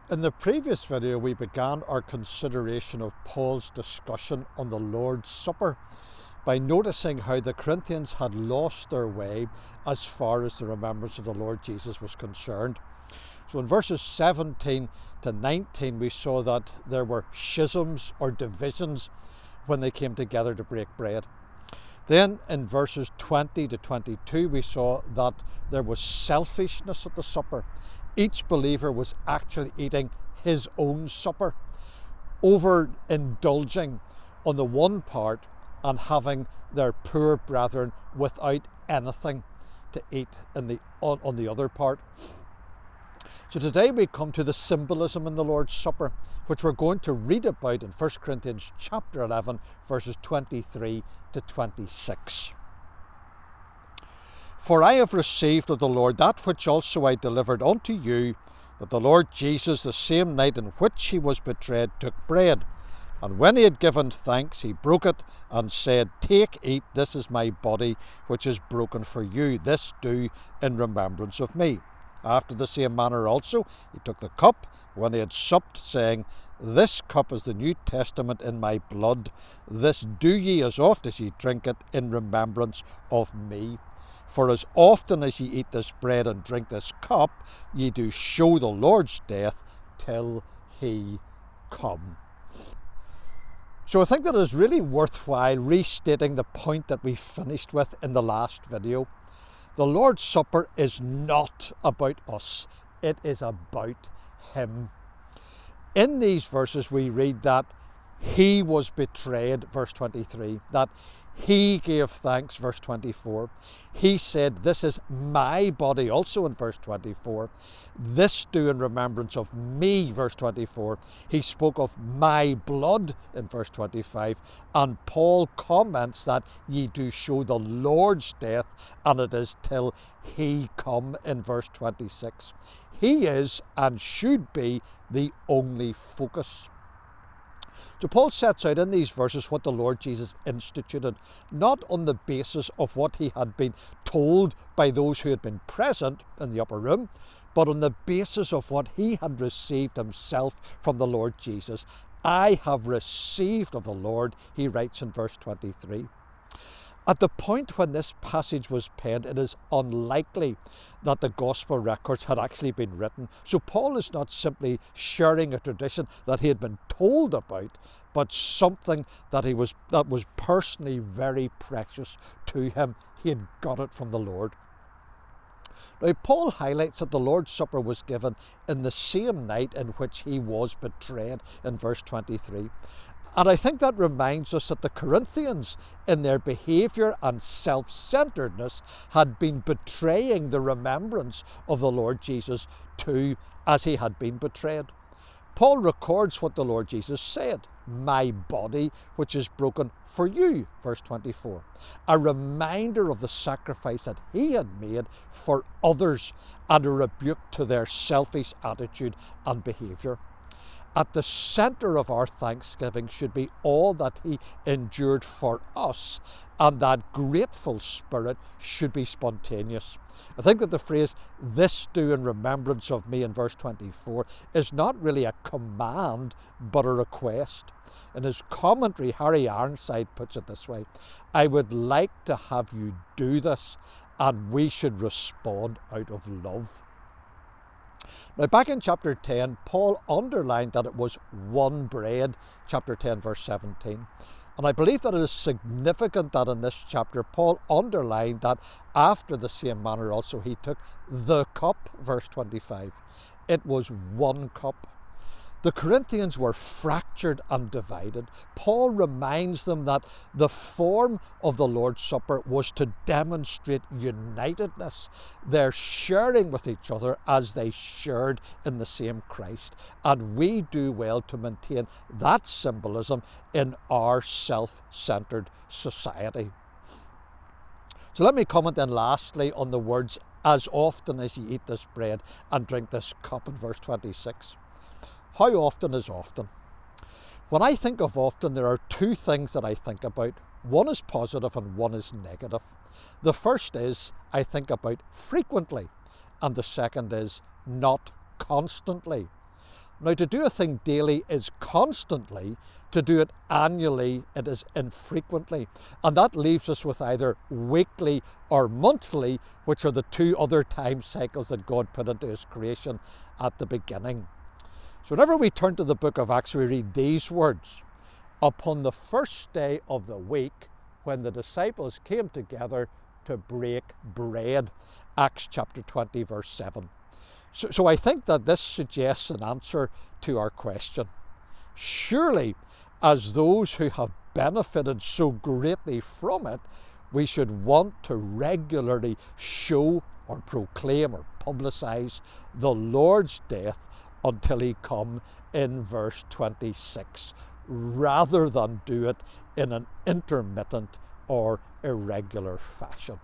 In the previous video, we began our consideration of Paul's discussion on the Lord's Supper by noticing how the Corinthians had lost their way as far as the remembrance of the Lord Jesus was concerned. So in verses 17 to 19, we saw that there were schisms or divisions when they came together to break bread. Then in verses 20 to 22, we saw that there was selfishness at the supper. Each believer was actually eating his own supper, overindulging on the one part and having their poor brethren without anything to eat on the other part. So today we come to the symbolism in the Lord's Supper, which we're going to read about in 1 Corinthians chapter 11, verses 23 to 26. For I have received of the Lord that which also I delivered unto you, that the Lord Jesus, the same night in which he was betrayed, took bread. And when he had given thanks, he broke it and said, Take, eat, this is my body, which is broken for you. This do in remembrance of me. After the same manner also he took the cup when he had supped, saying, This cup is the New Testament in my blood. This do ye as oft as ye drink it in remembrance of me. For as often as ye eat this bread and drink this cup, ye do show the Lord's death till he come. So I think that it is really worthwhile restating the point that we finished with in the last video. The Lord's Supper is not about us, it is about him. In these verses we read that he was betrayed, verse 23, that he gave thanks, verse 24. He said, This is my body, also in verse 24. This do in remembrance of me, verse 24. He spoke of my blood in verse 25. And Paul comments that ye do show the Lord's death, and it is till he come in verse 26. He is and should be the only focus. So Paul sets out in these verses what the Lord Jesus instituted, not on the basis of what he had been told by those who had been present in the upper room, but on the basis of what he had received himself from the Lord Jesus. I have received of the Lord, he writes in verse 23. At the point when this passage was penned, it is unlikely that the gospel records had actually been written. So Paul is not simply sharing a tradition that he had been told about, but something that was personally very precious to him. He had got it from the Lord. Now, Paul highlights that the Lord's Supper was given in the same night in which he was betrayed in verse 23. And I think that reminds us that the Corinthians, in their behaviour and self-centeredness, had been betraying the remembrance of the Lord Jesus too, as he had been betrayed. Paul records what the Lord Jesus said, my body, which is broken for you, verse 24. A reminder of the sacrifice that he had made for others and a rebuke to their selfish attitude and behaviour. At the centre of our thanksgiving should be all that he endured for us, and that grateful spirit should be spontaneous. I think that the phrase, this do in remembrance of me in verse 24, is not really a command, but a request. In his commentary, Harry Ironside puts it this way, I would like to have you do this, and we should respond out of love. Now back in chapter 10, Paul underlined that it was one bread, chapter 10 verse 17. And I believe that it is significant that in this chapter Paul underlined that after the same manner also he took the cup, verse 25. It was one cup. The Corinthians were fractured and divided. Paul reminds them that the form of the Lord's Supper was to demonstrate unitedness, their sharing with each other as they shared in the same Christ. And we do well to maintain that symbolism in our self-centered society. So let me comment then lastly on the words, as often as ye eat this bread and drink this cup in verse 26. How often is often? When I think of often, there are two things that I think about. One is positive and one is negative. The first is I think about frequently, and the second is not constantly. Now, to do a thing daily is constantly. To do it annually, it is infrequently. And that leaves us with either weekly or monthly, which are the two other time cycles that God put into his creation at the beginning. So whenever we turn to the book of Acts, we read these words: upon the first day of the week, when the disciples came together to break bread. Acts chapter 20, verse 7. So I think that this suggests an answer to our question. Surely, as those who have benefited so greatly from it, we should want to regularly show or proclaim or publicize the Lord's death until he come in verse 26, rather than do it in an intermittent or irregular fashion.